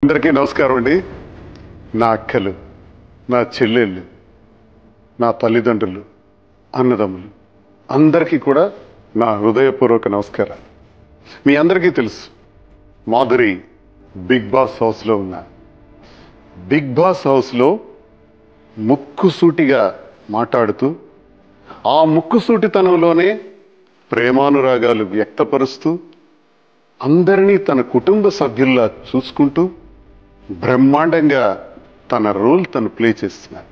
అందరికీ నమస్కారం అండి. నా అక్కలు, నా చెల్లెళ్ళు, నా తల్లిదండ్రులు, అన్నదమ్ములు అందరికీ కూడా నా హృదయపూర్వక నమస్కారాలు. మీ అందరికీ తెలుసు, మాధురి బిగ్ బాస్ హౌస్లో ఉన్నా. బిగ్ బాస్ హౌస్లో ముక్కుసూటిగా మాట్లాడుతూ, ఆ ముక్కుసూటితనంలోనే ప్రేమానురాగాలు వ్యక్తపరుస్తూ, అందరినీ తన కుటుంబ సభ్యుల్లా చూసుకుంటూ బ్రహ్మాండంగా తన రోల్ తను ప్లే చేస్తున్నారు.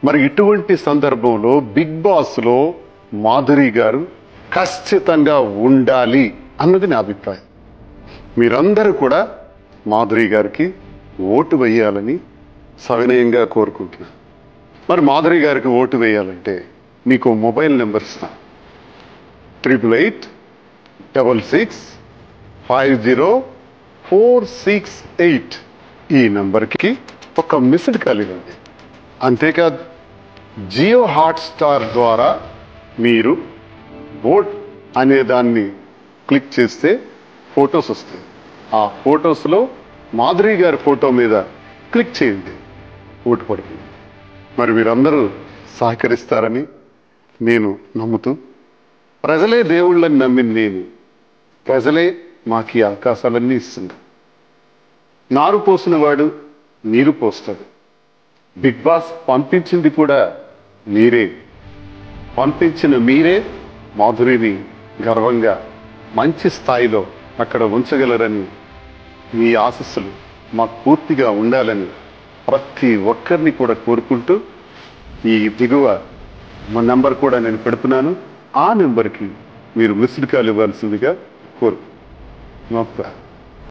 మరి ఇటువంటి సందర్భంలో బిగ్ బాస్లో మాధురి గారు ఖచ్చితంగా ఉండాలి అన్నది నా అభిప్రాయం. మీరందరూ కూడా మాధురి గారికి ఓటు వేయాలని సవినయంగా కోరుకుంటున్నాను. మరి మాధురి గారికి ఓటు వేయాలంటే మీకు మొబైల్ నెంబర్ ఇస్తాను. 8866504668 ఈ నంబర్కి ఒక మిస్డ్ కాల్ ఇవ్వండి. అంతేకాదు, జియో హాట్స్టార్ ద్వారా మీరు ఓట్ అనే దాన్ని క్లిక్ చేస్తే ఫొటోస్ వస్తాయి. ఆ ఫొటోస్లో మాధురి గారి ఫోటో మీద క్లిక్ చేయండి, ఓటు పడుతుంది. మరి మీరందరూ సహకరిస్తారని నేను నమ్ముతూ, ప్రజలే దేవుళ్ళని నమ్మిన నేను, ప్రజలే మాకు ఈ అవకాశాలన్నీ ఇస్తుంది. నారు పోసిన వాడు నీరు పోస్తాడు. బిగ్ బాస్ పంపించింది కూడా మీరే. పంపించిన మీరే మాధురిని గర్వంగా మంచి స్థాయిలో అక్కడ ఉంచగలరని, మీ ఆశీస్సులు మాకు పూర్తిగా ఉండాలని ప్రతి ఒక్కరిని కూడా కోరుకుంటూ, ఈ దిగువ మా నెంబర్ కూడా నేను పెడుతున్నాను. ఆ నెంబర్కి మీరు మిస్డ్ కాల్ ఇవ్వాల్సిందిగా కోరుకుంటున్నాను.